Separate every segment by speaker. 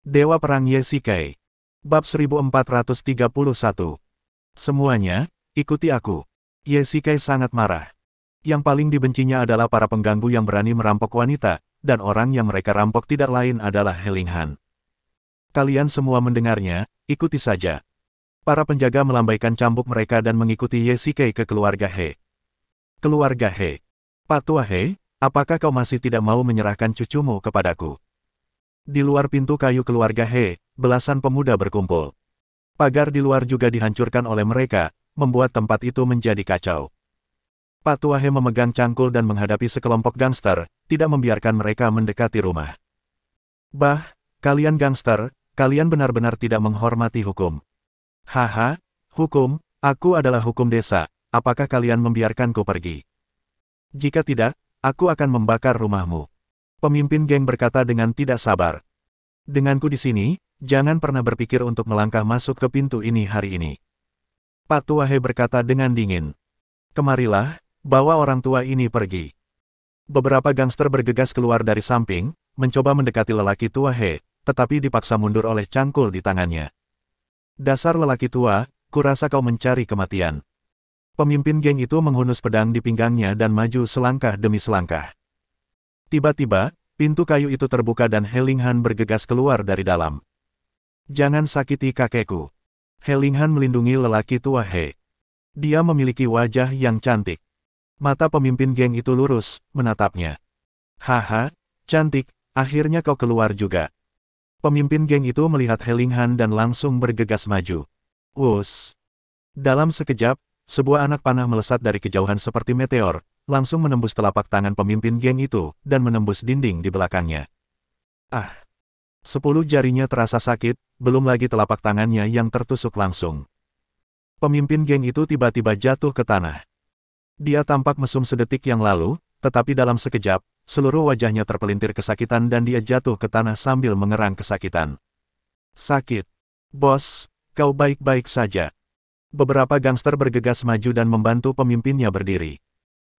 Speaker 1: Dewa Perang Ye-Shikai. Bab 1431. Semuanya, ikuti aku. Ye-Shikai sangat marah. Yang paling dibencinya adalah para pengganggu yang berani merampok wanita, dan orang yang mereka rampok tidak lain adalah He Linghan. Kalian semua mendengarnya, ikuti saja. Para penjaga melambaikan cambuk mereka dan mengikuti Ye-Shikai ke keluarga He. Keluarga He. Pak Tua He, apakah kau masih tidak mau menyerahkan cucumu kepadaku? Di luar pintu kayu keluarga He, belasan pemuda berkumpul. Pagar di luar juga dihancurkan oleh mereka, membuat tempat itu menjadi kacau. Pak Tua He memegang cangkul dan menghadapi sekelompok gangster, tidak membiarkan mereka mendekati rumah. Bah, kalian gangster, kalian benar-benar tidak menghormati hukum. Haha, hukum, aku adalah hukum desa, apakah kalian membiarkanku pergi? Jika tidak, aku akan membakar rumahmu. Pemimpin geng berkata dengan tidak sabar. Denganku di sini, jangan pernah berpikir untuk melangkah masuk ke pintu ini hari ini. Pak Tua He berkata dengan dingin. Kemarilah, bawa orang tua ini pergi. Beberapa gangster bergegas keluar dari samping, mencoba mendekati lelaki tua He, tetapi dipaksa mundur oleh cangkul di tangannya. Dasar lelaki tua, kurasa kau mencari kematian. Pemimpin geng itu menghunus pedang di pinggangnya dan maju selangkah demi selangkah. Tiba-tiba, pintu kayu itu terbuka dan He Linghan bergegas keluar dari dalam. Jangan sakiti kakekku. He Linghan melindungi lelaki tua He. Dia memiliki wajah yang cantik. Mata pemimpin geng itu lurus, menatapnya. Haha, cantik, akhirnya kau keluar juga. Pemimpin geng itu melihat He Linghan dan langsung bergegas maju. Wus. Dalam sekejap, sebuah anak panah melesat dari kejauhan seperti meteor, langsung menembus telapak tangan pemimpin geng itu, dan menembus dinding di belakangnya. Ah! 10 jarinya terasa sakit, belum lagi telapak tangannya yang tertusuk langsung. Pemimpin geng itu tiba-tiba jatuh ke tanah. Dia tampak mesum sedetik yang lalu, tetapi dalam sekejap, seluruh wajahnya terpelintir kesakitan dan dia jatuh ke tanah sambil mengerang kesakitan. Sakit. Bos, kau baik-baik saja. Beberapa gangster bergegas maju dan membantu pemimpinnya berdiri.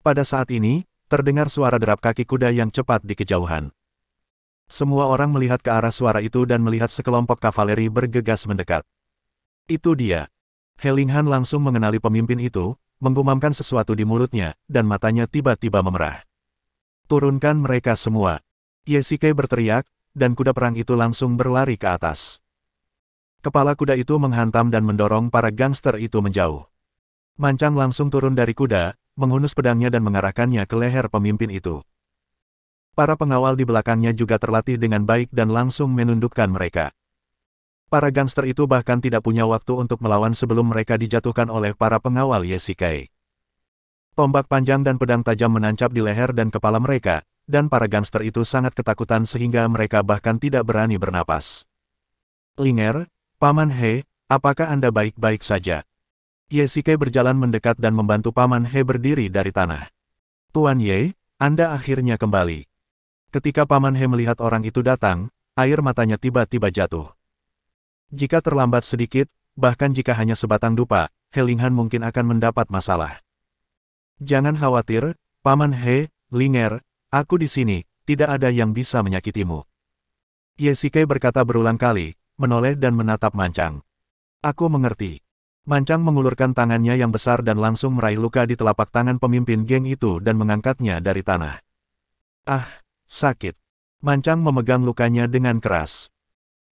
Speaker 1: Pada saat ini, terdengar suara derap kaki kuda yang cepat di kejauhan. Semua orang melihat ke arah suara itu dan melihat sekelompok kavaleri bergegas mendekat. Itu dia. He Linghan langsung mengenali pemimpin itu, menggumamkan sesuatu di mulutnya, dan matanya tiba-tiba memerah. Turunkan mereka semua. Ye-Shikai berteriak, dan kuda perang itu langsung berlari ke atas. Kepala kuda itu menghantam dan mendorong para gangster itu menjauh. Mancang langsung turun dari kuda, menghunus pedangnya dan mengarahkannya ke leher pemimpin itu. Para pengawal di belakangnya juga terlatih dengan baik dan langsung menundukkan mereka. Para gangster itu bahkan tidak punya waktu untuk melawan sebelum mereka dijatuhkan oleh para pengawal Ye-Shikai. Tombak panjang dan pedang tajam menancap di leher dan kepala mereka, dan para gangster itu sangat ketakutan sehingga mereka bahkan tidak berani bernapas. Linger, Paman He, apakah Anda baik-baik saja? Ye-Shikai berjalan mendekat dan membantu Paman He berdiri dari tanah. Tuan Ye, Anda akhirnya kembali. Ketika Paman He melihat orang itu datang, air matanya tiba-tiba jatuh. Jika terlambat sedikit, bahkan jika hanya sebatang dupa, He Linghan mungkin akan mendapat masalah. Jangan khawatir, Paman He, Linger, aku di sini, tidak ada yang bisa menyakitimu. Ye-Shikai berkata berulang kali, menoleh dan menatap Mancang. Aku mengerti. Mancang mengulurkan tangannya yang besar dan langsung meraih luka di telapak tangan pemimpin geng itu dan mengangkatnya dari tanah. Ah, sakit. Mancang memegang lukanya dengan keras.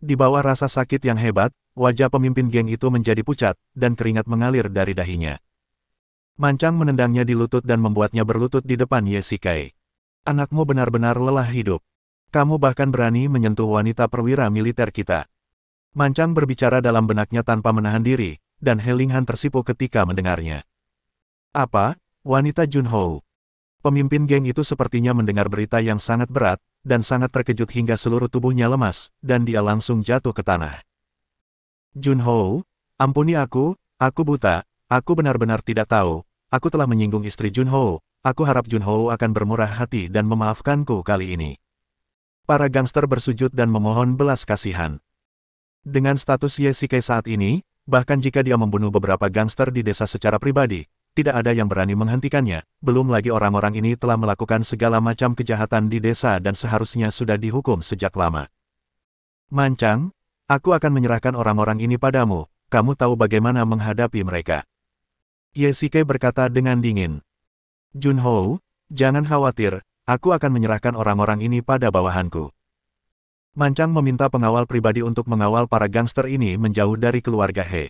Speaker 1: Di bawah rasa sakit yang hebat, wajah pemimpin geng itu menjadi pucat, dan keringat mengalir dari dahinya. Mancang menendangnya di lutut dan membuatnya berlutut di depan Ye-Shikai. Anakmu benar-benar lelah hidup. Kamu bahkan berani menyentuh wanita perwira militer kita. Mancang berbicara dalam benaknya tanpa menahan diri, dan He Linghan tersipu ketika mendengarnya. Apa? Wanita Junhou. Pemimpin geng itu sepertinya mendengar berita yang sangat berat, dan sangat terkejut hingga seluruh tubuhnya lemas, dan dia langsung jatuh ke tanah. Junhou, ampuni aku buta, aku benar-benar tidak tahu, aku telah menyinggung istri Junhou, aku harap Junhou akan bermurah hati dan memaafkanku kali ini. Para gangster bersujud dan memohon belas kasihan. Dengan status Ye-Shikai saat ini, bahkan jika dia membunuh beberapa gangster di desa secara pribadi, tidak ada yang berani menghentikannya, belum lagi orang-orang ini telah melakukan segala macam kejahatan di desa dan seharusnya sudah dihukum sejak lama. Mancang, aku akan menyerahkan orang-orang ini padamu, kamu tahu bagaimana menghadapi mereka. Ye Shikai berkata dengan dingin. Junhou, jangan khawatir, aku akan menyerahkan orang-orang ini pada bawahanku. Mancang meminta pengawal pribadi untuk mengawal para gangster ini menjauh dari keluarga He.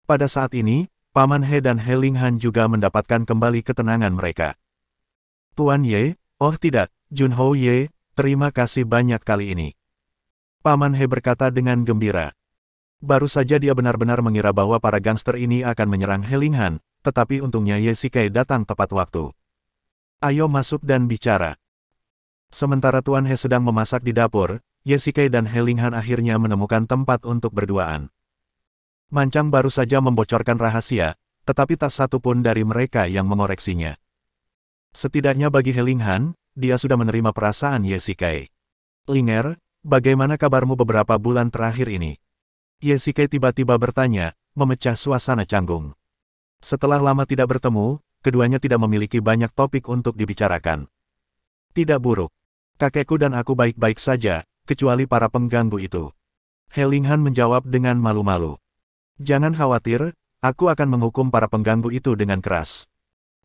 Speaker 1: Pada saat ini, Paman He dan He Linghan juga mendapatkan kembali ketenangan mereka. Tuan Ye, oh tidak, Junhou Ye, terima kasih banyak kali ini. Paman He berkata dengan gembira. Baru saja dia benar-benar mengira bahwa para gangster ini akan menyerang He Linghan, tetapi untungnya Ye Shikai datang tepat waktu. Ayo masuk dan bicara. Sementara Tuan He sedang memasak di dapur, Ye Shikai dan He Linghan akhirnya menemukan tempat untuk berduaan. Mancang baru saja membocorkan rahasia, tetapi tak satu pun dari mereka yang mengoreksinya. Setidaknya bagi He Linghan, dia sudah menerima perasaan Ye Shikai. Linger, bagaimana kabarmu beberapa bulan terakhir ini? Ye Shikai tiba-tiba bertanya, memecah suasana canggung. Setelah lama tidak bertemu, keduanya tidak memiliki banyak topik untuk dibicarakan. Tidak buruk. Kakekku dan aku baik-baik saja, kecuali para pengganggu itu. He Linghan menjawab dengan malu-malu. Jangan khawatir, aku akan menghukum para pengganggu itu dengan keras.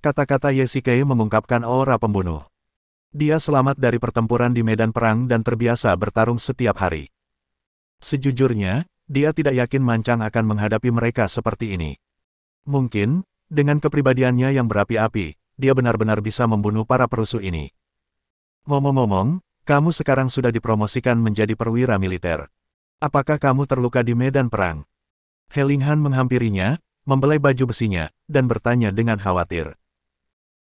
Speaker 1: Kata-kata Ye Shikai mengungkapkan aura pembunuh. Dia selamat dari pertempuran di medan perang dan terbiasa bertarung setiap hari. Sejujurnya, dia tidak yakin Mancang akan menghadapi mereka seperti ini. Mungkin, dengan kepribadiannya yang berapi-api, dia benar-benar bisa membunuh para perusuh ini. Ngomong-ngomong, kamu sekarang sudah dipromosikan menjadi perwira militer. Apakah kamu terluka di medan perang? He Linghan menghampirinya, membelai baju besinya, dan bertanya dengan khawatir.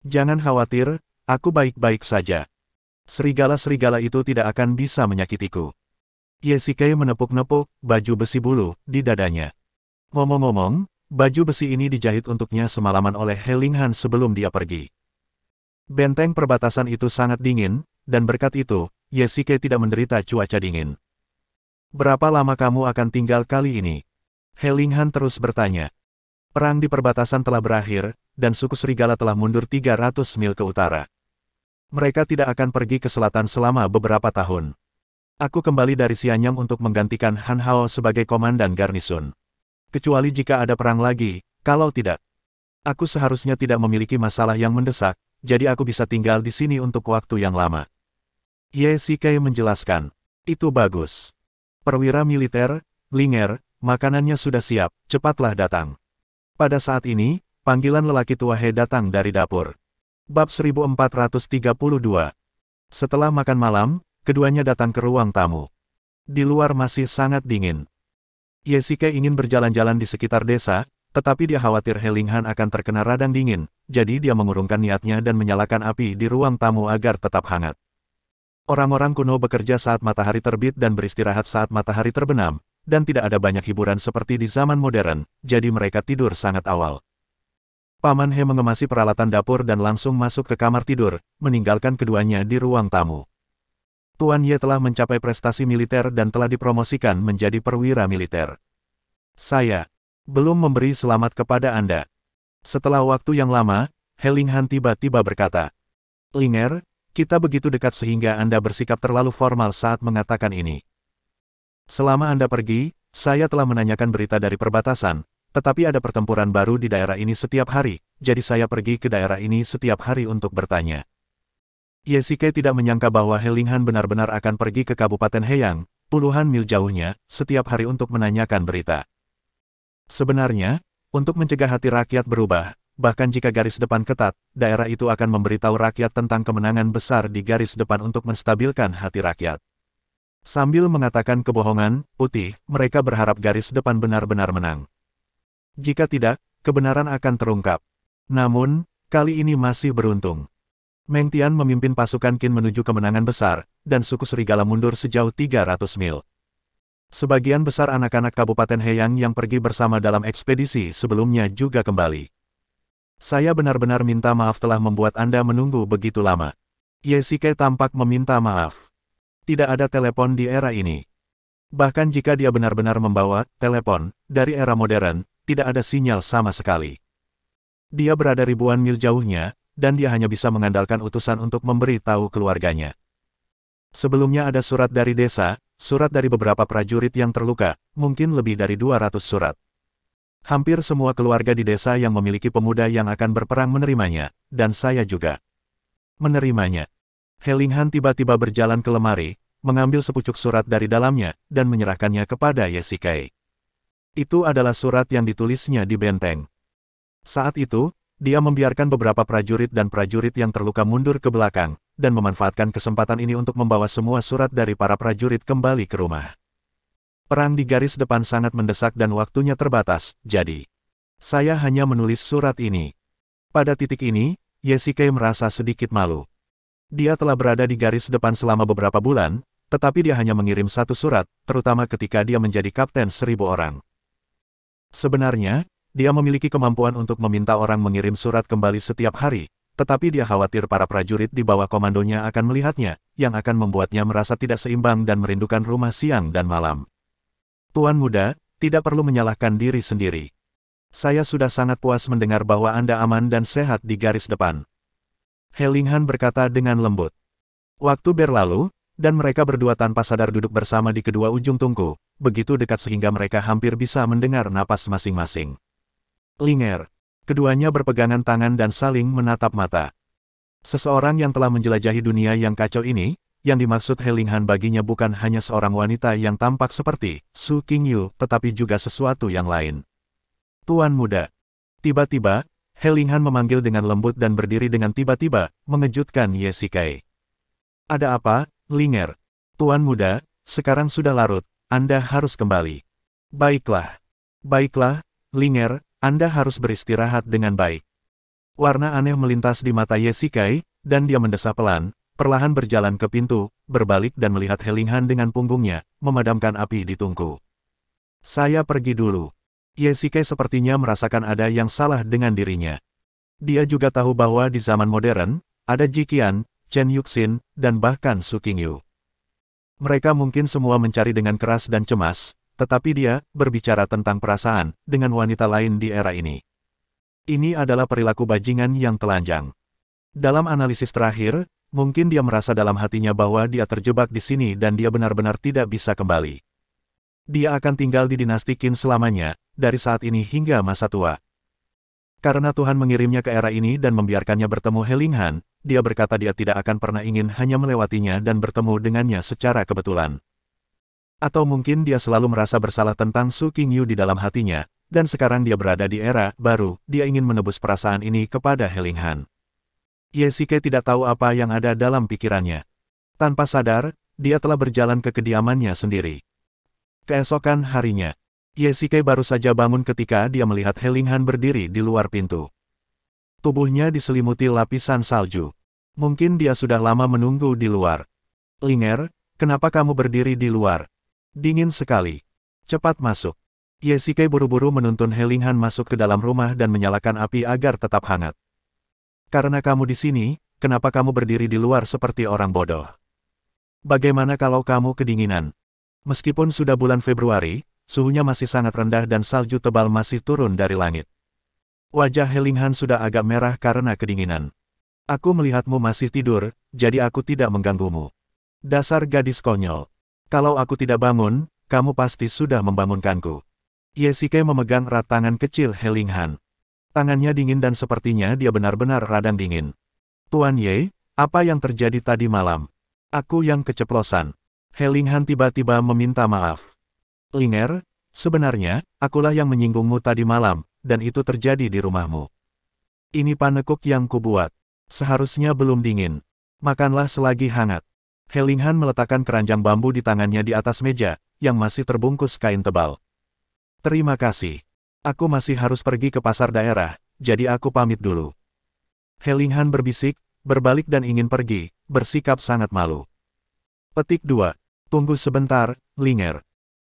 Speaker 1: Jangan khawatir, aku baik-baik saja. Serigala-serigala itu tidak akan bisa menyakitiku. Ye Shikai menepuk-nepuk baju besi bulu di dadanya. Ngomong-ngomong, baju besi ini dijahit untuknya semalaman oleh He Linghan sebelum dia pergi. Benteng perbatasan itu sangat dingin, dan berkat itu, Ye Shikai tidak menderita cuaca dingin. Berapa lama kamu akan tinggal kali ini? He Linghan terus bertanya. Perang di perbatasan telah berakhir, dan suku serigala telah mundur 300 mil ke utara. Mereka tidak akan pergi ke selatan selama beberapa tahun. Aku kembali dari Xianyang untuk menggantikan Han Hao sebagai komandan garnison. Kecuali jika ada perang lagi, kalau tidak. Aku seharusnya tidak memiliki masalah yang mendesak, jadi aku bisa tinggal di sini untuk waktu yang lama. Ye Shikai menjelaskan. Itu bagus. Perwira militer, Linger, makanannya sudah siap, cepatlah datang. Pada saat ini, panggilan lelaki tua He datang dari dapur. Bab 1432. Setelah makan malam, keduanya datang ke ruang tamu. Di luar masih sangat dingin. Ye Shikai ingin berjalan-jalan di sekitar desa, tetapi dia khawatir He Linghan akan terkena radang dingin, jadi dia mengurungkan niatnya dan menyalakan api di ruang tamu agar tetap hangat. Orang-orang kuno bekerja saat matahari terbit dan beristirahat saat matahari terbenam, dan tidak ada banyak hiburan seperti di zaman modern, jadi mereka tidur sangat awal. Paman He mengemasi peralatan dapur dan langsung masuk ke kamar tidur, meninggalkan keduanya di ruang tamu. Tuan Ye telah mencapai prestasi militer dan telah dipromosikan menjadi perwira militer. Saya belum memberi selamat kepada Anda. Setelah waktu yang lama, He Linghan tiba-tiba berkata, Linger, kita begitu dekat sehingga Anda bersikap terlalu formal saat mengatakan ini. Selama Anda pergi, saya telah menanyakan berita dari perbatasan, tetapi ada pertempuran baru di daerah ini setiap hari, jadi saya pergi ke daerah ini setiap hari untuk bertanya. Ye Shikai tidak menyangka bahwa He Linghan benar-benar akan pergi ke Kabupaten Heyang, puluhan mil jauhnya, setiap hari untuk menanyakan berita. Sebenarnya, untuk mencegah hati rakyat berubah, bahkan jika garis depan ketat, daerah itu akan memberitahu rakyat tentang kemenangan besar di garis depan untuk menstabilkan hati rakyat. Sambil mengatakan kebohongan putih, mereka berharap garis depan benar-benar menang. Jika tidak, kebenaran akan terungkap. Namun, kali ini masih beruntung. Meng Tian memimpin pasukan Qin menuju kemenangan besar, dan suku serigala mundur sejauh 300 mil. Sebagian besar anak-anak Kabupaten Heyang yang pergi bersama dalam ekspedisi sebelumnya juga kembali. Saya benar-benar minta maaf telah membuat Anda menunggu begitu lama. Ye Shikai tampak meminta maaf. Tidak ada telepon di era ini. Bahkan jika dia benar-benar membawa telepon dari era modern, tidak ada sinyal sama sekali. Dia berada ribuan mil jauhnya, dan dia hanya bisa mengandalkan utusan untuk memberi tahu keluarganya. Sebelumnya ada surat dari desa, surat dari beberapa prajurit yang terluka, mungkin lebih dari 200 surat. Hampir semua keluarga di desa yang memiliki pemuda yang akan berperang menerimanya, dan saya juga menerimanya. He Linghan tiba-tiba berjalan ke lemari, mengambil sepucuk surat dari dalamnya, dan menyerahkannya kepada Ye Shikai. Itu adalah surat yang ditulisnya di benteng. Saat itu, dia membiarkan beberapa prajurit dan prajurit yang terluka mundur ke belakang, dan memanfaatkan kesempatan ini untuk membawa semua surat dari para prajurit kembali ke rumah. Perang di garis depan sangat mendesak dan waktunya terbatas, jadi saya hanya menulis surat ini. Pada titik ini, Ye Shikai merasa sedikit malu. Dia telah berada di garis depan selama beberapa bulan, tetapi dia hanya mengirim satu surat, terutama ketika dia menjadi kapten 1000 orang. Sebenarnya, dia memiliki kemampuan untuk meminta orang mengirim surat kembali setiap hari, tetapi dia khawatir para prajurit di bawah komandonya akan melihatnya, yang akan membuatnya merasa tidak seimbang dan merindukan rumah siang dan malam. Tuan muda, tidak perlu menyalahkan diri sendiri. Saya sudah sangat puas mendengar bahwa Anda aman dan sehat di garis depan. He Linghan berkata dengan lembut. Waktu berlalu, dan mereka berdua tanpa sadar duduk bersama di kedua ujung tungku, begitu dekat sehingga mereka hampir bisa mendengar napas masing-masing. Linger. Keduanya berpegangan tangan dan saling menatap mata. Seseorang yang telah menjelajahi dunia yang kacau ini, yang dimaksud He Linghan baginya bukan hanya seorang wanita yang tampak seperti Su Qingyu, tetapi juga sesuatu yang lain. Tuan muda. Tiba-tiba, He Linghan memanggil dengan lembut dan berdiri dengan tiba-tiba, mengejutkan Ye Shikai. Ada apa, Linger? Tuan muda, sekarang sudah larut, Anda harus kembali. Baiklah. Baiklah, Linger, Anda harus beristirahat dengan baik. Warna aneh melintas di mata Ye Shikai, dan dia mendesah pelan, perlahan berjalan ke pintu, berbalik dan melihat He Linghan dengan punggungnya, memadamkan api di tungku. Saya pergi dulu. Ye Shikai sepertinya merasakan ada yang salah dengan dirinya. Dia juga tahu bahwa di zaman modern, ada Ji Qian, Chen Yuxin, dan bahkan Su Qingyu. Mereka mungkin semua mencari dengan keras dan cemas, tetapi dia berbicara tentang perasaan dengan wanita lain di era ini. Ini adalah perilaku bajingan yang telanjang. Dalam analisis terakhir, mungkin dia merasa dalam hatinya bahwa dia terjebak di sini dan dia benar-benar tidak bisa kembali. Dia akan tinggal di dinasti Qin selamanya, dari saat ini hingga masa tua. Karena Tuhan mengirimnya ke era ini dan membiarkannya bertemu He Linghan, dia berkata dia tidak akan pernah ingin hanya melewatinya dan bertemu dengannya secara kebetulan. Atau mungkin dia selalu merasa bersalah tentang Su Qingyu di dalam hatinya, dan sekarang dia berada di era baru, dia ingin menebus perasaan ini kepada He Linghan. Ye Shikai tidak tahu apa yang ada dalam pikirannya. Tanpa sadar, dia telah berjalan ke kediamannya sendiri. Keesokan harinya, Ye Shikai baru saja bangun ketika dia melihat He Linghan berdiri di luar pintu. Tubuhnya diselimuti lapisan salju. Mungkin dia sudah lama menunggu di luar. Linger, kenapa kamu berdiri di luar? Dingin sekali. Cepat masuk. Ye Shikai buru-buru menuntun He Linghan masuk ke dalam rumah dan menyalakan api agar tetap hangat. Karena kamu di sini, kenapa kamu berdiri di luar seperti orang bodoh? Bagaimana kalau kamu kedinginan? Meskipun sudah bulan Februari, suhunya masih sangat rendah dan salju tebal masih turun dari langit. Wajah He Linghan sudah agak merah karena kedinginan. Aku melihatmu masih tidur, jadi aku tidak mengganggumu. Dasar gadis konyol. Kalau aku tidak bangun, kamu pasti sudah membangunkanku. Ye Shikai memegang erat tangan kecil He Linghan. Tangannya dingin dan sepertinya dia benar-benar radang dingin. Tuan Ye, apa yang terjadi tadi malam? Aku yang keceplosan. He Linghan tiba-tiba meminta maaf. Linger, sebenarnya, akulah yang menyinggungmu tadi malam, dan itu terjadi di rumahmu. Ini panekuk yang kubuat. Seharusnya belum dingin. Makanlah selagi hangat. He Linghan meletakkan keranjang bambu di tangannya di atas meja, yang masih terbungkus kain tebal. Terima kasih. Aku masih harus pergi ke pasar daerah, jadi aku pamit dulu. He Linghan berbisik, berbalik dan ingin pergi, bersikap sangat malu. Petik 2. Tunggu sebentar, Linger.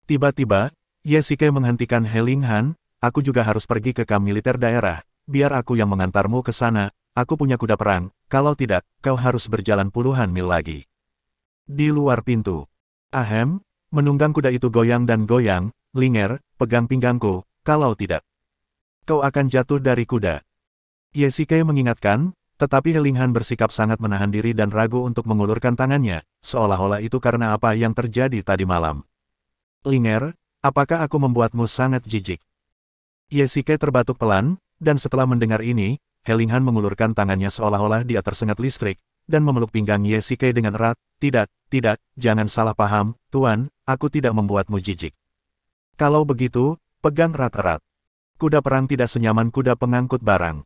Speaker 1: Tiba-tiba, Ye Shikai menghentikan He Linghan, aku juga harus pergi ke kamp militer daerah, biar aku yang mengantarmu ke sana, aku punya kuda perang, kalau tidak, kau harus berjalan puluhan mil lagi. Di luar pintu. Ahem, menunggang kuda itu goyang dan goyang, Linger, pegang pinggangku, kalau tidak, kau akan jatuh dari kuda. Ye Shikai mengingatkan, Tetapi Helinghan bersikap sangat menahan diri dan ragu untuk mengulurkan tangannya, seolah-olah itu karena apa yang terjadi tadi malam. Linger, apakah aku membuatmu sangat jijik? Ye Shikai terbatuk pelan, dan setelah mendengar ini, Helinghan mengulurkan tangannya seolah-olah dia tersengat listrik, dan memeluk pinggang Ye Shikai dengan erat. Tidak, jangan salah paham, Tuan, aku tidak membuatmu jijik. Kalau begitu, pegang erat-erat. Kuda perang tidak senyaman kuda pengangkut barang.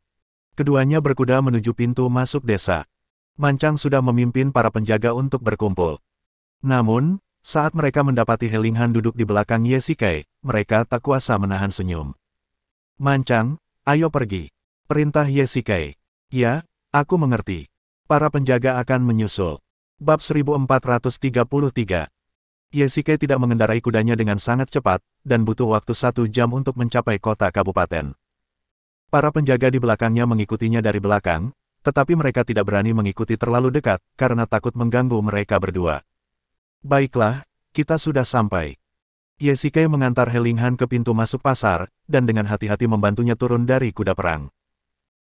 Speaker 1: Keduanya berkuda menuju pintu masuk desa. Mancang sudah memimpin para penjaga untuk berkumpul. Namun, saat mereka mendapati Helinghan duduk di belakang Ye Shikai, mereka tak kuasa menahan senyum. Mancang, ayo pergi. Perintah Ye Shikai. Ya, aku mengerti. Para penjaga akan menyusul. Bab 1433. Ye Shikai tidak mengendarai kudanya dengan sangat cepat, dan butuh waktu 1 jam untuk mencapai kota kabupaten. Para penjaga di belakangnya mengikutinya dari belakang, tetapi mereka tidak berani mengikuti terlalu dekat, karena takut mengganggu mereka berdua. Baiklah, kita sudah sampai. Ye Shikai mengantar Helinghan ke pintu masuk pasar, dan dengan hati-hati membantunya turun dari kuda perang.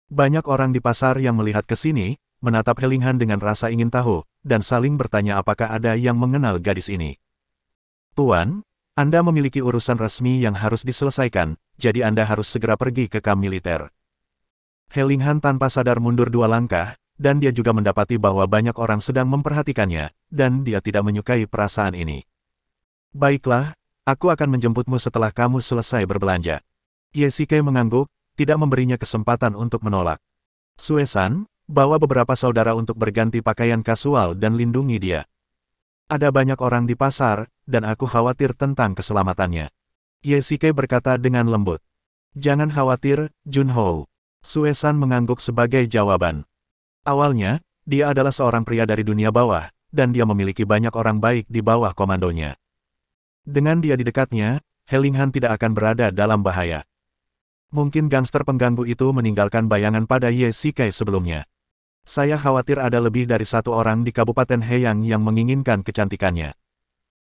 Speaker 1: Banyak orang di pasar yang melihat ke sini, menatap Helinghan dengan rasa ingin tahu, dan saling bertanya apakah ada yang mengenal gadis ini. Tuan, Anda memiliki urusan resmi yang harus diselesaikan, jadi Anda harus segera pergi ke kamp militer. Helinghan tanpa sadar mundur 2 langkah, dan dia juga mendapati bahwa banyak orang sedang memperhatikannya, dan dia tidak menyukai perasaan ini. Baiklah, aku akan menjemputmu setelah kamu selesai berbelanja. Ye Shikai mengangguk, tidak memberinya kesempatan untuk menolak. Sue-san, bawa beberapa saudara untuk berganti pakaian kasual dan lindungi dia. Ada banyak orang di pasar, dan aku khawatir tentang keselamatannya. Ye Shikai berkata dengan lembut. Jangan khawatir, Junho. Sue-san mengangguk sebagai jawaban. Awalnya, dia adalah seorang pria dari dunia bawah, dan dia memiliki banyak orang baik di bawah komandonya. Dengan dia di dekatnya, Helinghan tidak akan berada dalam bahaya. Mungkin gangster pengganggu itu meninggalkan bayangan pada Ye Shikai sebelumnya. Saya khawatir ada lebih dari 1 orang di Kabupaten Heiyang yang menginginkan kecantikannya.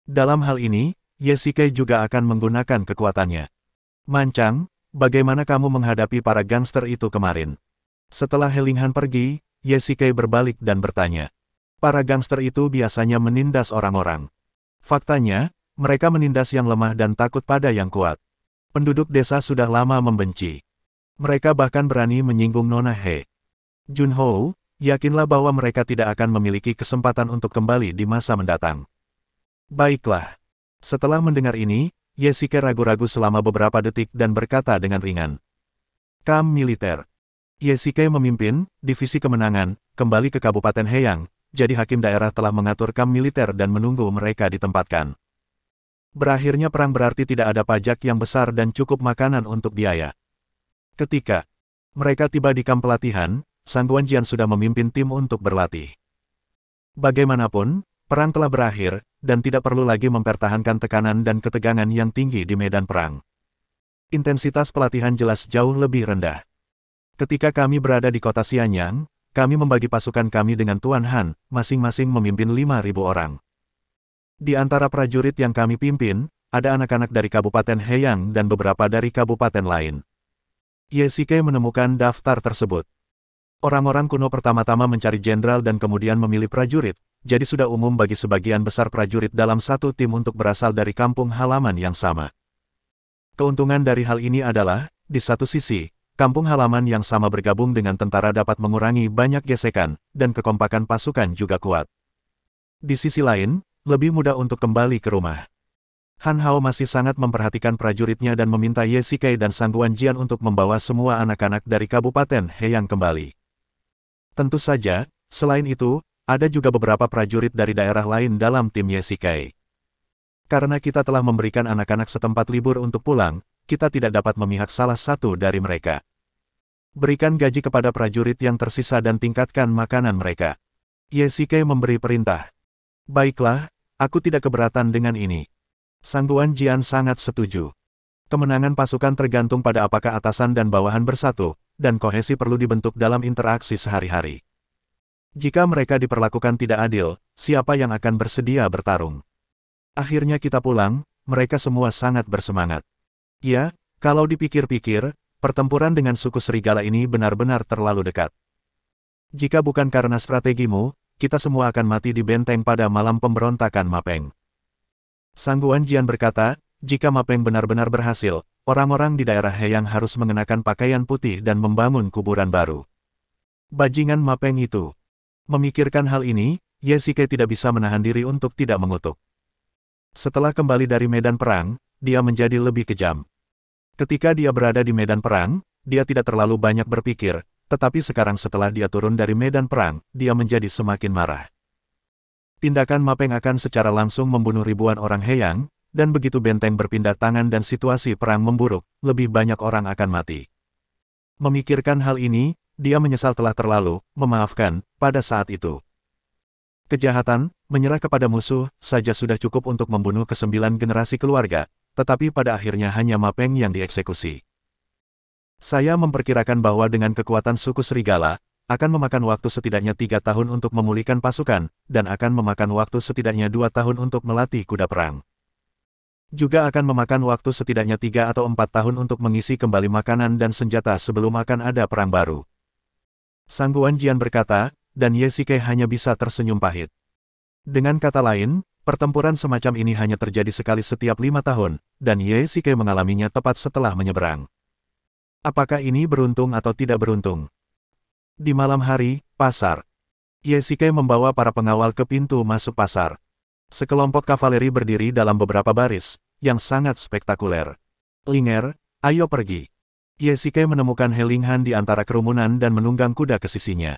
Speaker 1: Dalam hal ini, Ye Shikai juga akan menggunakan kekuatannya. Mancang, bagaimana kamu menghadapi para gangster itu kemarin? Setelah Helinghan pergi, Ye Shikai berbalik dan bertanya. Para gangster itu biasanya menindas orang-orang. Faktanya, mereka menindas yang lemah dan takut pada yang kuat. Penduduk desa sudah lama membenci. Mereka bahkan berani menyinggung Nona He. Junho, yakinlah bahwa mereka tidak akan memiliki kesempatan untuk kembali di masa mendatang. Baiklah. Setelah mendengar ini, Ye Shikai ragu-ragu selama beberapa detik dan berkata dengan ringan. Kamp militer. Ye Shikai memimpin divisi kemenangan, kembali ke Kabupaten Heiyang, jadi hakim daerah telah mengatur kamp militer dan menunggu mereka ditempatkan. Berakhirnya perang berarti tidak ada pajak yang besar dan cukup makanan untuk biaya. Ketika mereka tiba di kamp pelatihan, Sang Guanjian sudah memimpin tim untuk berlatih. Bagaimanapun, perang telah berakhir, dan tidak perlu lagi mempertahankan tekanan dan ketegangan yang tinggi di medan perang. Intensitas pelatihan jelas jauh lebih rendah. Ketika kami berada di kota Xianyang, kami membagi pasukan kami dengan Tuan Han, masing-masing memimpin 5.000 orang. Di antara prajurit yang kami pimpin, ada anak-anak dari Kabupaten Heiyang dan beberapa dari kabupaten lain. Ye Shikai menemukan daftar tersebut. Orang-orang kuno pertama-tama mencari jenderal dan kemudian memilih prajurit, jadi sudah umum bagi sebagian besar prajurit dalam satu tim untuk berasal dari kampung halaman yang sama. Keuntungan dari hal ini adalah, di satu sisi, kampung halaman yang sama bergabung dengan tentara dapat mengurangi banyak gesekan, dan kekompakan pasukan juga kuat. Di sisi lain, lebih mudah untuk kembali ke rumah. Han Hao masih sangat memperhatikan prajuritnya dan meminta Ye Shikai dan Sang Guanjian untuk membawa semua anak-anak dari Kabupaten Heiyang kembali. Tentu saja, selain itu, ada juga beberapa prajurit dari daerah lain dalam tim Ye Shikai. Karena kita telah memberikan anak-anak setempat libur untuk pulang, kita tidak dapat memihak salah satu dari mereka. Berikan gaji kepada prajurit yang tersisa dan tingkatkan makanan mereka. Ye Shikai memberi perintah. Baiklah, aku tidak keberatan dengan ini. Sang Guanjian sangat setuju. Kemenangan pasukan tergantung pada apakah atasan dan bawahan bersatu, dan kohesi perlu dibentuk dalam interaksi sehari-hari. Jika mereka diperlakukan tidak adil, siapa yang akan bersedia bertarung? Akhirnya kita pulang, mereka semua sangat bersemangat. Ya, kalau dipikir-pikir, pertempuran dengan suku serigala ini benar-benar terlalu dekat. Jika bukan karena strategimu, kita semua akan mati di benteng pada malam pemberontakan Mapeng. Sang Guanjian berkata, jika Mapeng benar-benar berhasil, orang-orang di daerah Heyang harus mengenakan pakaian putih dan membangun kuburan baru. Bajingan Mapeng itu. Memikirkan hal ini, Ye Shikai tidak bisa menahan diri untuk tidak mengutuk. Setelah kembali dari medan perang, dia menjadi lebih kejam. Ketika dia berada di medan perang, dia tidak terlalu banyak berpikir, tetapi sekarang setelah dia turun dari medan perang, dia menjadi semakin marah. Tindakan Mapeng akan secara langsung membunuh ribuan orang Heyang, dan begitu benteng berpindah tangan dan situasi perang memburuk, lebih banyak orang akan mati. Memikirkan hal ini, dia menyesal telah terlalu memaafkan pada saat itu. Kejahatan, menyerah kepada musuh, saja sudah cukup untuk membunuh ke-9 generasi keluarga, tetapi pada akhirnya hanya Mapeng yang dieksekusi. Saya memperkirakan bahwa dengan kekuatan suku serigala, akan memakan waktu setidaknya 3 tahun untuk memulihkan pasukan, dan akan memakan waktu setidaknya 2 tahun untuk melatih kuda perang. Juga akan memakan waktu setidaknya 3 atau 4 tahun untuk mengisi kembali makanan dan senjata sebelum akan ada perang baru. Sang Guanjian berkata, dan Ye Shikai hanya bisa tersenyum pahit. Dengan kata lain, pertempuran semacam ini hanya terjadi sekali setiap 5 tahun, dan Ye Shikai mengalaminya tepat setelah menyeberang. Apakah ini beruntung atau tidak beruntung? Di malam hari, pasar. Ye Shikai membawa para pengawal ke pintu masuk pasar. Sekelompok kavaleri berdiri dalam beberapa baris, yang sangat spektakuler. Linger, ayo pergi. Ye Shikai menemukan He Linghan di antara kerumunan dan menunggang kuda ke sisinya.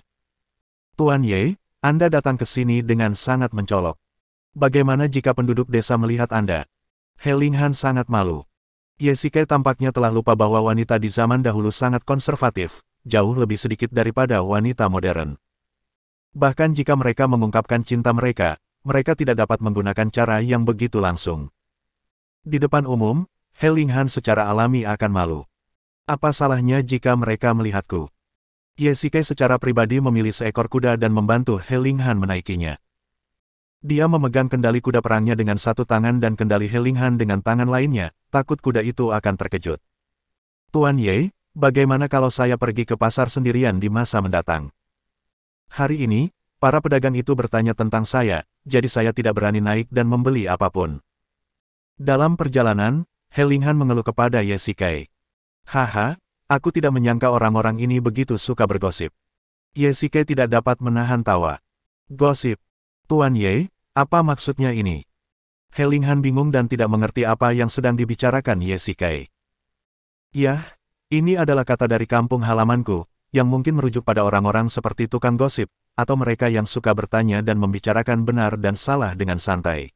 Speaker 1: Tuan Ye, Anda datang ke sini dengan sangat mencolok. Bagaimana jika penduduk desa melihat Anda? He Linghan sangat malu. Ye Shikai tampaknya telah lupa bahwa wanita di zaman dahulu sangat konservatif, jauh lebih sedikit daripada wanita modern. Bahkan jika mereka mengungkapkan cinta mereka, mereka tidak dapat menggunakan cara yang begitu langsung. Di depan umum, He Linghan secara alami akan malu. Apa salahnya jika mereka melihatku? Ye Shikai secara pribadi memilih seekor kuda dan membantu He Linghan menaikinya. Dia memegang kendali kuda perangnya dengan satu tangan dan kendali He Linghan dengan tangan lainnya, takut kuda itu akan terkejut. Tuan Ye, bagaimana kalau saya pergi ke pasar sendirian di masa mendatang? Hari ini, para pedagang itu bertanya tentang saya, jadi saya tidak berani naik dan membeli apapun. Dalam perjalanan, He Linghan mengeluh kepada Ye Shikai. Haha, aku tidak menyangka orang-orang ini begitu suka bergosip. Ye Shikai tidak dapat menahan tawa. Gosip. Tuan Ye, apa maksudnya ini? He Linghan bingung dan tidak mengerti apa yang sedang dibicarakan Ye Shikai. Yah, ini adalah kata dari kampung halamanku, yang mungkin merujuk pada orang-orang seperti tukang gosip, atau mereka yang suka bertanya dan membicarakan benar dan salah dengan santai.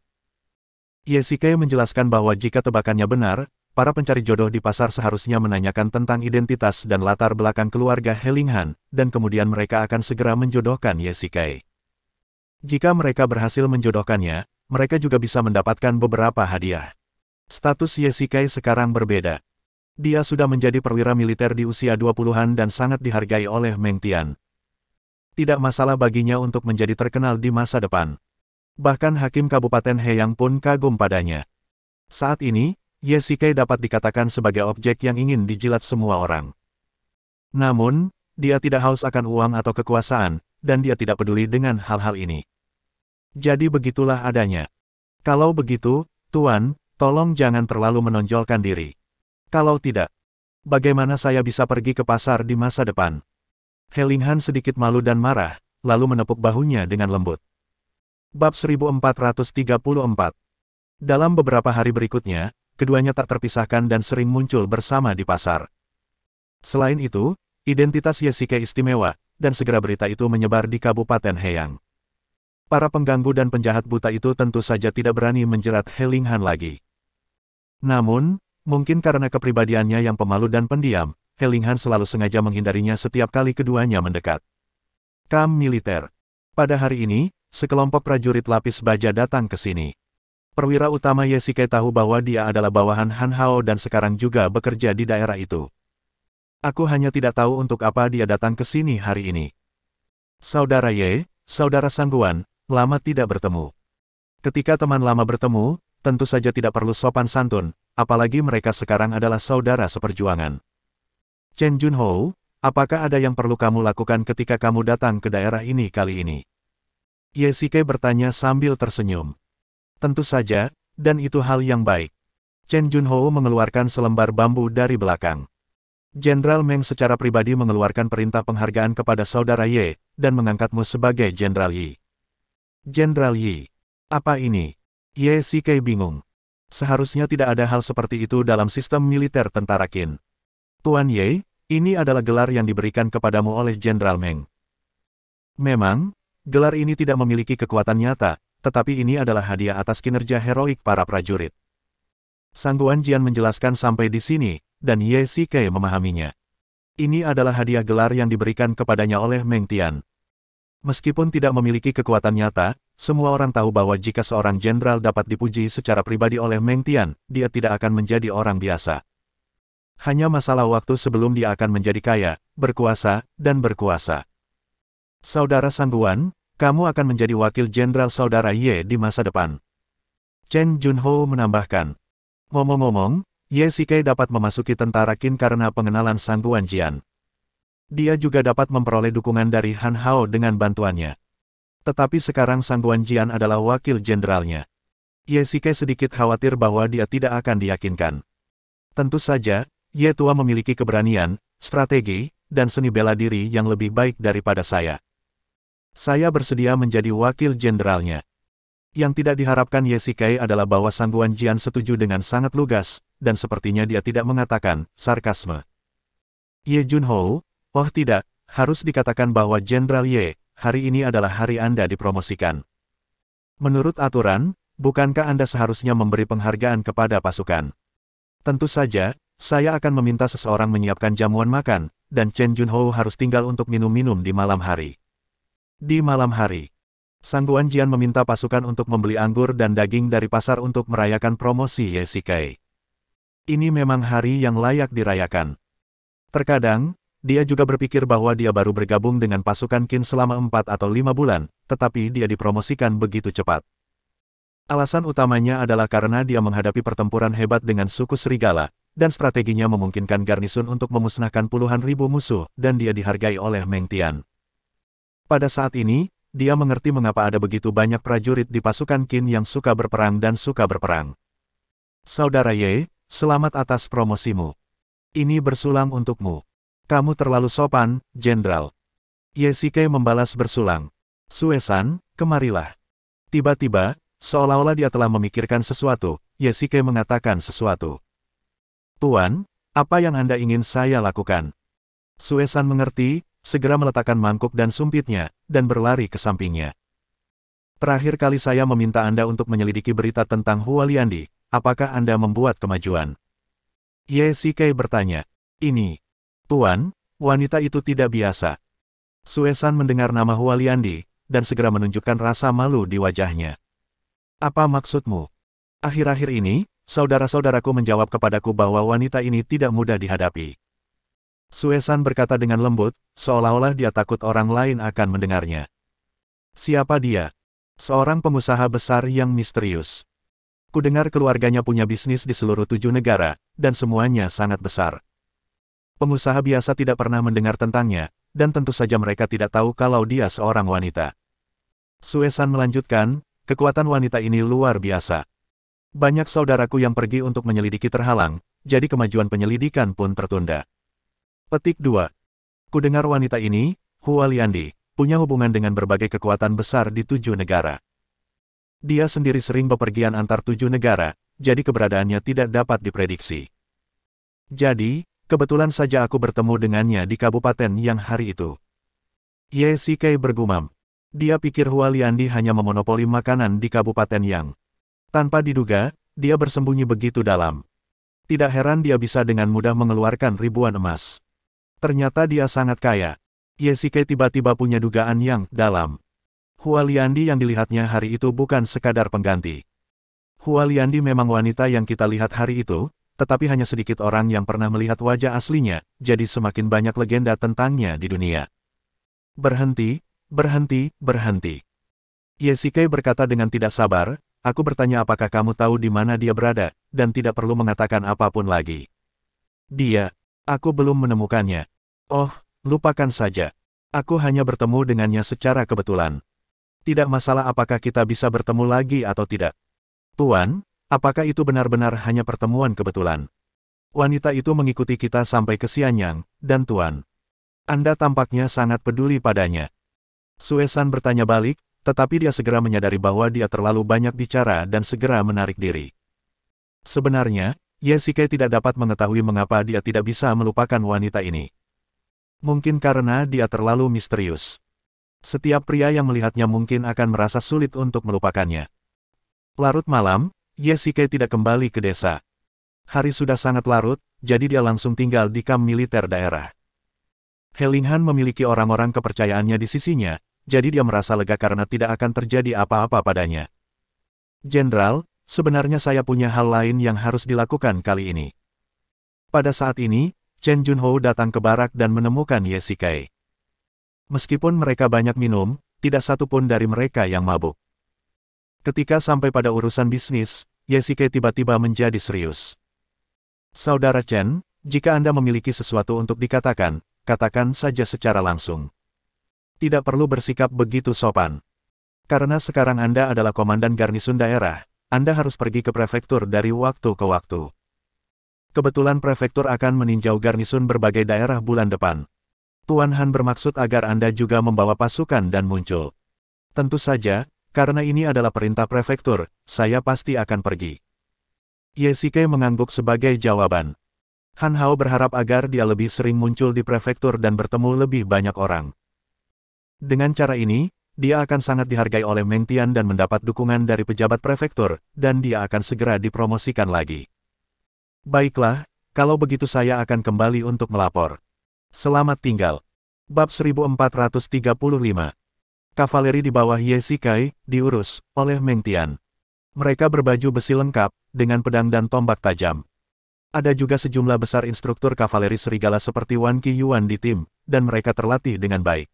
Speaker 1: Ye Shikai menjelaskan bahwa jika tebakannya benar, para pencari jodoh di pasar seharusnya menanyakan tentang identitas dan latar belakang keluarga He Linghan, dan kemudian mereka akan segera menjodohkan Ye Shikai. Jika mereka berhasil menjodohkannya, mereka juga bisa mendapatkan beberapa hadiah. Status Ye Shikai sekarang berbeda. Dia sudah menjadi perwira militer di usia 20-an dan sangat dihargai oleh Meng Tian. Tidak masalah baginya untuk menjadi terkenal di masa depan. Bahkan Hakim Kabupaten Heyang pun kagum padanya. Saat ini, Ye Shikai dapat dikatakan sebagai objek yang ingin dijilat semua orang. Namun, dia tidak haus akan uang atau kekuasaan, dan dia tidak peduli dengan hal-hal ini. Jadi begitulah adanya. Kalau begitu, Tuan, tolong jangan terlalu menonjolkan diri. Kalau tidak, bagaimana saya bisa pergi ke pasar di masa depan? He Linghan sedikit malu dan marah, lalu menepuk bahunya dengan lembut. Bab 1434. Dalam beberapa hari berikutnya, keduanya tak terpisahkan dan sering muncul bersama di pasar. Selain itu, identitas Ye Shikai istimewa, dan segera berita itu menyebar di Kabupaten Heyang. Para pengganggu dan penjahat buta itu tentu saja tidak berani menjerat He Linghan lagi. Namun, mungkin karena kepribadiannya yang pemalu dan pendiam, He Linghan selalu sengaja menghindarinya setiap kali keduanya mendekat. Kamp militer. Pada hari ini, sekelompok prajurit lapis baja datang ke sini. Perwira utama Ye Shikai tahu bahwa dia adalah bawahan Han Hao dan sekarang juga bekerja di daerah itu. Aku hanya tidak tahu untuk apa dia datang ke sini hari ini. Saudara Ye, saudara Sangguan, lama tidak bertemu. Ketika teman lama bertemu, tentu saja tidak perlu sopan santun, apalagi mereka sekarang adalah saudara seperjuangan. Chen Junhou, apakah ada yang perlu kamu lakukan ketika kamu datang ke daerah ini kali ini? Ye Shikai bertanya sambil tersenyum. Tentu saja, dan itu hal yang baik. Chen Junhou mengeluarkan selembar bambu dari belakang. Jenderal Meng secara pribadi mengeluarkan perintah penghargaan kepada saudara Ye, dan mengangkatmu sebagai Jenderal Yi. Jenderal Yi. Apa ini? Ye Shikai bingung. Seharusnya tidak ada hal seperti itu dalam sistem militer tentara Qin. Tuan Ye, ini adalah gelar yang diberikan kepadamu oleh Jenderal Meng. Memang, gelar ini tidak memiliki kekuatan nyata, tetapi ini adalah hadiah atas kinerja heroik para prajurit. Sang Guanjian menjelaskan sampai di sini, dan Ye Shikai memahaminya. Ini adalah hadiah gelar yang diberikan kepadanya oleh Meng Tian. Meskipun tidak memiliki kekuatan nyata, semua orang tahu bahwa jika seorang jenderal dapat dipuji secara pribadi oleh Meng Tian, dia tidak akan menjadi orang biasa. Hanya masalah waktu sebelum dia akan menjadi kaya, berkuasa, dan berkuasa. Saudara Sangguan, kamu akan menjadi wakil jenderal saudara Ye di masa depan. Chen Junhou menambahkan. Ngomong-ngomong, Ye Shikai dapat memasuki tentara Qin karena pengenalan Sang Guanjian. Dia juga dapat memperoleh dukungan dari Han Hao dengan bantuannya. Tetapi sekarang Sang Guanjian adalah wakil jenderalnya. Ye Shikai sedikit khawatir bahwa dia tidak akan diyakinkan. Tentu saja, Ye Tua memiliki keberanian, strategi, dan seni bela diri yang lebih baik daripada saya. Saya bersedia menjadi wakil jenderalnya. Yang tidak diharapkan Ye Shikai adalah bahwa Sang Guanjian setuju dengan sangat lugas, dan sepertinya dia tidak mengatakan sarkasme. Ye Junhou, oh tidak, harus dikatakan bahwa Jenderal Ye, hari ini adalah hari Anda dipromosikan. Menurut aturan, bukankah Anda seharusnya memberi penghargaan kepada pasukan? Tentu saja, saya akan meminta seseorang menyiapkan jamuan makan, dan Chen Junhou harus tinggal untuk minum-minum di malam hari. Di malam hari, Sang Guanjian meminta pasukan untuk membeli anggur dan daging dari pasar untuk merayakan promosi Ye Shikai. Ini memang hari yang layak dirayakan. Terkadang, dia juga berpikir bahwa dia baru bergabung dengan pasukan Qin selama 4 atau 5 bulan, tetapi dia dipromosikan begitu cepat. Alasan utamanya adalah karena dia menghadapi pertempuran hebat dengan suku serigala, dan strateginya memungkinkan garnisun untuk memusnahkan puluhan ribu musuh, dan dia dihargai oleh Meng Tian. Pada saat ini, dia mengerti mengapa ada begitu banyak prajurit di pasukan Qin yang suka berperang dan suka berperang. Saudara Ye, selamat atas promosimu. Ini bersulang untukmu. Kamu terlalu sopan, Jenderal. Ye Shikai membalas bersulang. Suesan, kemarilah. Tiba-tiba, seolah-olah dia telah memikirkan sesuatu, Ye Shikai mengatakan sesuatu. Tuan, apa yang Anda ingin saya lakukan? Suesan mengerti, segera meletakkan mangkuk dan sumpitnya, dan berlari ke sampingnya. Terakhir kali saya meminta Anda untuk menyelidiki berita tentang Hua Liandi, apakah Anda membuat kemajuan? Ye Shikai bertanya. Ini. Tuan, wanita itu tidak biasa. Suesan mendengar nama Hua Liandi, dan segera menunjukkan rasa malu di wajahnya. Apa maksudmu? Akhir-akhir ini, saudara-saudaraku menjawab kepadaku bahwa wanita ini tidak mudah dihadapi. Suesan berkata dengan lembut, seolah-olah dia takut orang lain akan mendengarnya. Siapa dia? Seorang pengusaha besar yang misterius. Kudengar keluarganya punya bisnis di seluruh 7 negara, dan semuanya sangat besar. Pengusaha biasa tidak pernah mendengar tentangnya, dan tentu saja mereka tidak tahu kalau dia seorang wanita. Suesan melanjutkan, kekuatan wanita ini luar biasa. Banyak saudaraku yang pergi untuk menyelidiki terhalang, jadi kemajuan penyelidikan pun tertunda. Petik 2. Kudengar wanita ini, Hua Liandi, punya hubungan dengan berbagai kekuatan besar di 7 negara. Dia sendiri sering bepergian antar 7 negara, jadi keberadaannya tidak dapat diprediksi. Jadi, kebetulan saja aku bertemu dengannya di kabupaten yang hari itu. Ye Shikai bergumam. Dia pikir Hua Liandi hanya memonopoli makanan di kabupaten yang. Tanpa diduga, dia bersembunyi begitu dalam. Tidak heran dia bisa dengan mudah mengeluarkan ribuan emas. Ternyata dia sangat kaya. Ye Shikai tiba-tiba punya dugaan yang dalam. Hua Liandi yang dilihatnya hari itu bukan sekadar pengganti. Hua Liandi memang wanita yang kita lihat hari itu, tetapi hanya sedikit orang yang pernah melihat wajah aslinya, jadi semakin banyak legenda tentangnya di dunia. Berhenti, berhenti, berhenti. Ye Shikai berkata dengan tidak sabar, aku bertanya apakah kamu tahu di mana dia berada, dan tidak perlu mengatakan apapun lagi. Dia, aku belum menemukannya. Oh, lupakan saja. Aku hanya bertemu dengannya secara kebetulan. Tidak masalah apakah kita bisa bertemu lagi atau tidak. Tuan, apakah itu benar-benar hanya pertemuan kebetulan? Wanita itu mengikuti kita sampai ke Xianyang, dan Tuan, Anda tampaknya sangat peduli padanya. Suesan bertanya balik, tetapi dia segera menyadari bahwa dia terlalu banyak bicara dan segera menarik diri. Sebenarnya, Ye Shikai tidak dapat mengetahui mengapa dia tidak bisa melupakan wanita ini. Mungkin karena dia terlalu misterius. Setiap pria yang melihatnya mungkin akan merasa sulit untuk melupakannya. Larut malam, Ye Shikai tidak kembali ke desa. Hari sudah sangat larut, jadi dia langsung tinggal di kamp militer daerah. He Linghan memiliki orang-orang kepercayaannya di sisinya, jadi dia merasa lega karena tidak akan terjadi apa-apa padanya. Jenderal, sebenarnya saya punya hal lain yang harus dilakukan kali ini. Pada saat ini, Chen Junho datang ke barak dan menemukan Ye Shikai. Meskipun mereka banyak minum, tidak satu pun dari mereka yang mabuk. Ketika sampai pada urusan bisnis, Ye Shikai tiba-tiba menjadi serius. Saudara Chen, jika Anda memiliki sesuatu untuk dikatakan, katakan saja secara langsung. Tidak perlu bersikap begitu sopan. Karena sekarang Anda adalah komandan garnisun daerah, Anda harus pergi ke prefektur dari waktu ke waktu. Kebetulan prefektur akan meninjau garnisun berbagai daerah bulan depan. Tuan Han bermaksud agar Anda juga membawa pasukan dan muncul. Tentu saja, karena ini adalah perintah prefektur, saya pasti akan pergi. Ye Shikai mengangguk sebagai jawaban. Han Hao berharap agar dia lebih sering muncul di prefektur dan bertemu lebih banyak orang. Dengan cara ini, dia akan sangat dihargai oleh Meng Tian dan mendapat dukungan dari pejabat prefektur, dan dia akan segera dipromosikan lagi. Baiklah, kalau begitu saya akan kembali untuk melapor. Selamat tinggal. Bab 1435. Kavaleri di bawah Ye Shikai, diurus oleh Meng Tian. Mereka berbaju besi lengkap, dengan pedang dan tombak tajam. Ada juga sejumlah besar instruktur kavaleri serigala seperti Wan Qi Yuan di tim, dan mereka terlatih dengan baik.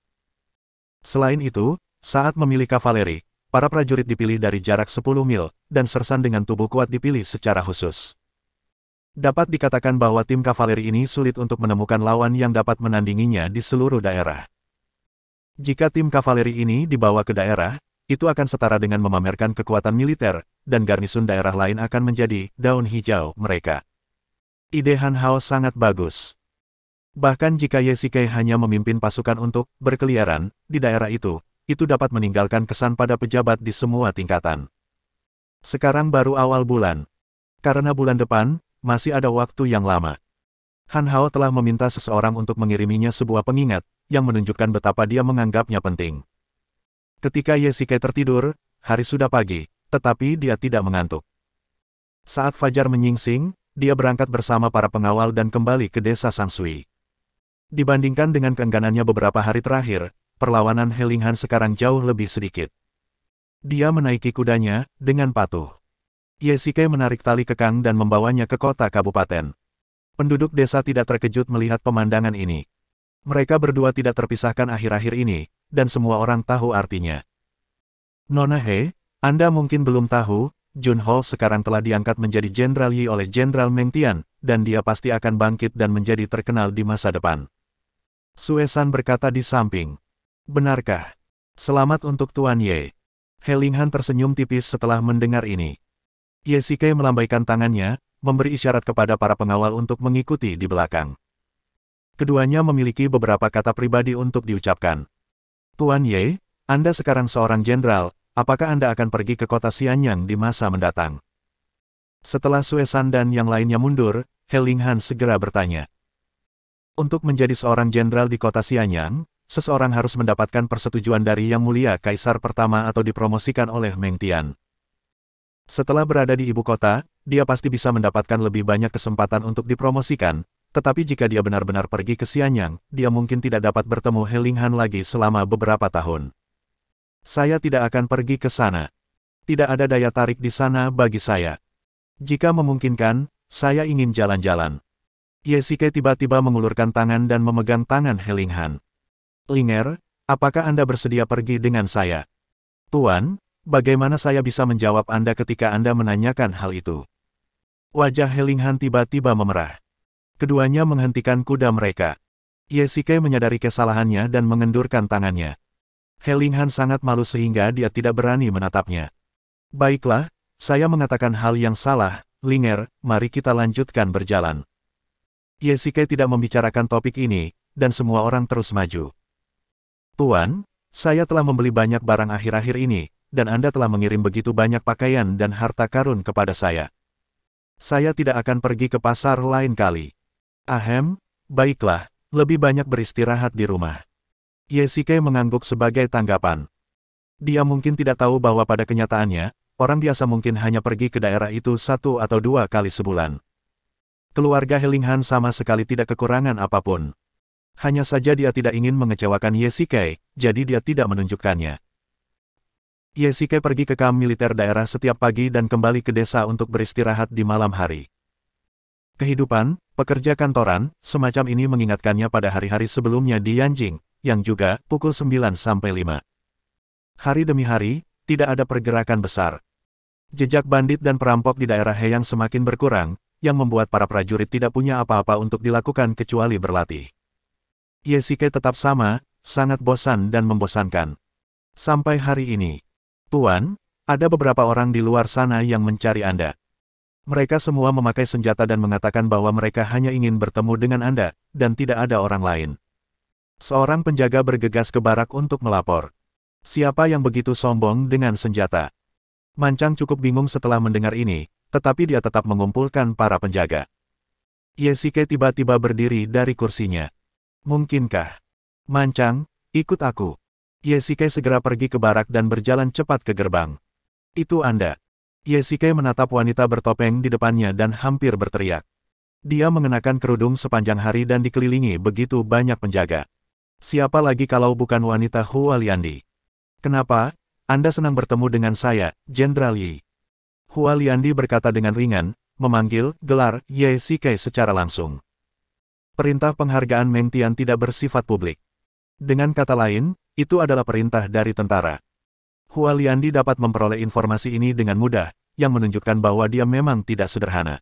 Speaker 1: Selain itu, saat memilih kavaleri, para prajurit dipilih dari jarak 10 mil, dan sersan dengan tubuh kuat dipilih secara khusus. Dapat dikatakan bahwa tim kavaleri ini sulit untuk menemukan lawan yang dapat menandinginya di seluruh daerah. Jika tim kavaleri ini dibawa ke daerah, itu akan setara dengan memamerkan kekuatan militer, dan garnisun daerah lain akan menjadi daun hijau mereka. Ide Han Hao sangat bagus. Bahkan jika Ye Shikai hanya memimpin pasukan untuk berkeliaran di daerah itu dapat meninggalkan kesan pada pejabat di semua tingkatan. Sekarang baru awal bulan. Karena bulan depan, masih ada waktu yang lama. Han Hao telah meminta seseorang untuk mengiriminya sebuah pengingat, yang menunjukkan betapa dia menganggapnya penting. Ketika Ye Shikai tertidur, hari sudah pagi, tetapi dia tidak mengantuk. Saat fajar menyingsing, dia berangkat bersama para pengawal dan kembali ke desa Sangsui. Dibandingkan dengan keengganannya beberapa hari terakhir, perlawanan He Linghan sekarang jauh lebih sedikit. Dia menaiki kudanya, dengan patuh. Ye Shikai menarik tali kekang dan membawanya ke kota kabupaten. Penduduk desa tidak terkejut melihat pemandangan ini. Mereka berdua tidak terpisahkan akhir-akhir ini, dan semua orang tahu artinya. Nona He, Anda mungkin belum tahu, Junho sekarang telah diangkat menjadi Jenderal Yi oleh Jenderal Meng Tian, dan dia pasti akan bangkit dan menjadi terkenal di masa depan. Suesan berkata di samping. Benarkah? Selamat untuk Tuan Ye. He Linghan tersenyum tipis setelah mendengar ini. Ye Shikai melambaikan tangannya, memberi isyarat kepada para pengawal untuk mengikuti di belakang. Keduanya memiliki beberapa kata pribadi untuk diucapkan. Tuan Ye, Anda sekarang seorang jenderal, apakah Anda akan pergi ke kota Xianyang di masa mendatang? Setelah Suesan dan yang lainnya mundur, He Linghan segera bertanya. Untuk menjadi seorang jenderal di kota Xianyang, seseorang harus mendapatkan persetujuan dari Yang Mulia Kaisar pertama atau dipromosikan oleh Meng Tian. Setelah berada di ibu kota, dia pasti bisa mendapatkan lebih banyak kesempatan untuk dipromosikan, tetapi jika dia benar-benar pergi ke Xianyang, dia mungkin tidak dapat bertemu He Linghan lagi selama beberapa tahun. Saya tidak akan pergi ke sana. Tidak ada daya tarik di sana bagi saya. Jika memungkinkan, saya ingin jalan-jalan. Ye Shikai tiba-tiba mengulurkan tangan dan memegang tangan He Linghan. Linger, apakah Anda bersedia pergi dengan saya? Tuan, bagaimana saya bisa menjawab Anda ketika Anda menanyakan hal itu? Wajah He Linghan tiba-tiba memerah. Keduanya menghentikan kuda mereka. Ye Shikai menyadari kesalahannya dan mengendurkan tangannya. He Linghan sangat malu sehingga dia tidak berani menatapnya. Baiklah, saya mengatakan hal yang salah, Linger, mari kita lanjutkan berjalan. Ye Shikai tidak membicarakan topik ini, dan semua orang terus maju. Tuan, saya telah membeli banyak barang akhir-akhir ini, dan Anda telah mengirim begitu banyak pakaian dan harta karun kepada saya. Saya tidak akan pergi ke pasar lain kali. Ahem, baiklah, lebih banyak beristirahat di rumah. Ye Shikai mengangguk sebagai tanggapan. Dia mungkin tidak tahu bahwa pada kenyataannya, orang biasa mungkin hanya pergi ke daerah itu 1 atau 2 kali sebulan. Keluarga He Linghan sama sekali tidak kekurangan apapun. Hanya saja dia tidak ingin mengecewakan Ye Shikai, jadi dia tidak menunjukkannya. Ye Shikai pergi ke kamp militer daerah setiap pagi dan kembali ke desa untuk beristirahat di malam hari. Kehidupan, pekerja kantoran, semacam ini mengingatkannya pada hari-hari sebelumnya di Yanjing, yang juga pukul 9 sampai 5. Hari demi hari, tidak ada pergerakan besar. Jejak bandit dan perampok di daerah Heyang semakin berkurang, yang membuat para prajurit tidak punya apa-apa untuk dilakukan kecuali berlatih. Ye Shikai tetap sama, sangat bosan dan membosankan. Sampai hari ini. Tuan, ada beberapa orang di luar sana yang mencari Anda. Mereka semua memakai senjata dan mengatakan bahwa mereka hanya ingin bertemu dengan Anda, dan tidak ada orang lain. Seorang penjaga bergegas ke barak untuk melapor. Siapa yang begitu sombong dengan senjata? Mancang cukup bingung setelah mendengar ini, tetapi dia tetap mengumpulkan para penjaga. Ye Shikai tiba-tiba berdiri dari kursinya. Mungkinkah? Mancang, ikut aku. Ye Shikai segera pergi ke barak dan berjalan cepat ke gerbang. Itu Anda. Ye Shikai menatap wanita bertopeng di depannya dan hampir berteriak. Dia mengenakan kerudung sepanjang hari dan dikelilingi begitu banyak penjaga. Siapa lagi kalau bukan wanita Hualiandi? Kenapa? Anda senang bertemu dengan saya, Jenderal Yi. Hualiandi berkata dengan ringan, memanggil gelar Ye Shikai secara langsung. Perintah penghargaan Meng Tian tidak bersifat publik. Dengan kata lain, itu adalah perintah dari tentara. Hualiandi dapat memperoleh informasi ini dengan mudah, yang menunjukkan bahwa dia memang tidak sederhana.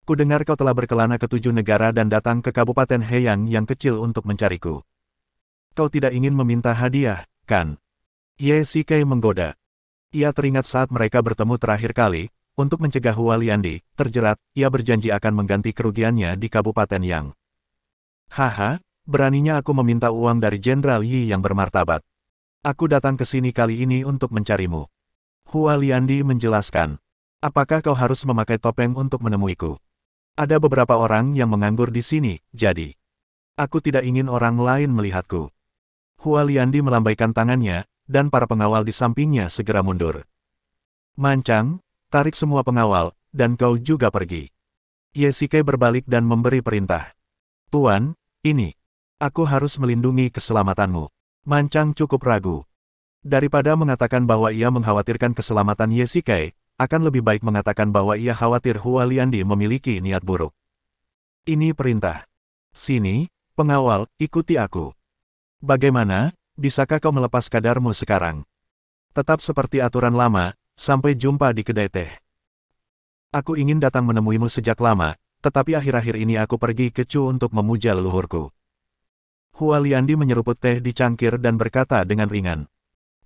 Speaker 1: Kudengar kau telah berkelana ke 7 negara dan datang ke Kabupaten Heyang yang kecil untuk mencariku. Kau tidak ingin meminta hadiah, kan? Ye Shikai menggoda. Ia teringat saat mereka bertemu terakhir kali, untuk mencegah Hualiandi terjerat, ia berjanji akan mengganti kerugiannya di Kabupaten Yang. Haha, beraninya aku meminta uang dari Jenderal Yi yang bermartabat. Aku datang ke sini kali ini untuk mencarimu. Hualiandi menjelaskan. Apakah kau harus memakai topeng untuk menemuiku? Ada beberapa orang yang menganggur di sini, jadi aku tidak ingin orang lain melihatku. Hualiandi melambaikan tangannya, dan para pengawal di sampingnya segera mundur. Mancang, tarik semua pengawal, dan kau juga pergi. Ye Shikai berbalik dan memberi perintah. Tuan, ini. Aku harus melindungi keselamatanmu. Mancang cukup ragu. Daripada mengatakan bahwa ia mengkhawatirkan keselamatan Ye Shikai, akan lebih baik mengatakan bahwa ia khawatir Hualiandi memiliki niat buruk. Ini perintah. Sini, pengawal, ikuti aku. Bagaimana, bisakah kau melepas kadarmu sekarang? Tetap seperti aturan lama, sampai jumpa di kedai teh. Aku ingin datang menemuimu sejak lama, tetapi akhir-akhir ini aku pergi ke Chu untuk memuja leluhurku. Hualiandi menyeruput teh di cangkir dan berkata dengan ringan.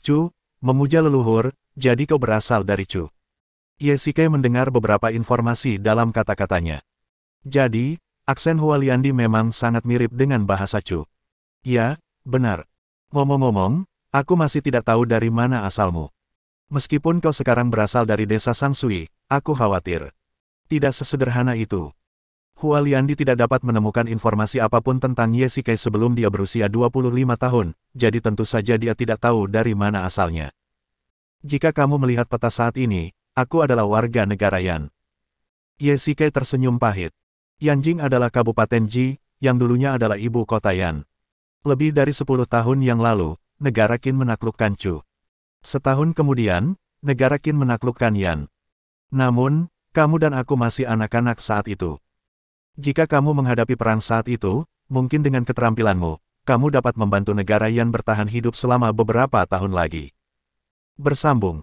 Speaker 1: Chu, memuja leluhur, jadi kau berasal dari Chu. Ye Shikai mendengar beberapa informasi dalam kata-katanya. Jadi, aksen Hualiandi memang sangat mirip dengan bahasa Chu. Ya, benar. Ngomong-ngomong, aku masih tidak tahu dari mana asalmu. Meskipun kau sekarang berasal dari desa Sangsui, aku khawatir. Tidak sesederhana itu. Hualiandi tidak dapat menemukan informasi apapun tentang Ye Shikai sebelum dia berusia 25 tahun, jadi tentu saja dia tidak tahu dari mana asalnya. Jika kamu melihat peta saat ini, aku adalah warga negara Yan. Ye Shikai tersenyum pahit. Yanjing adalah Kabupaten Ji, yang dulunya adalah ibu kota Yan. Lebih dari 10 tahun yang lalu, negara Qin menaklukkan Chu. Setahun kemudian, negara Qin menaklukkan Yan. Namun, kamu dan aku masih anak-anak saat itu. Jika kamu menghadapi perang saat itu, mungkin dengan keterampilanmu, kamu dapat membantu negara Yan bertahan hidup selama beberapa tahun lagi. Bersambung.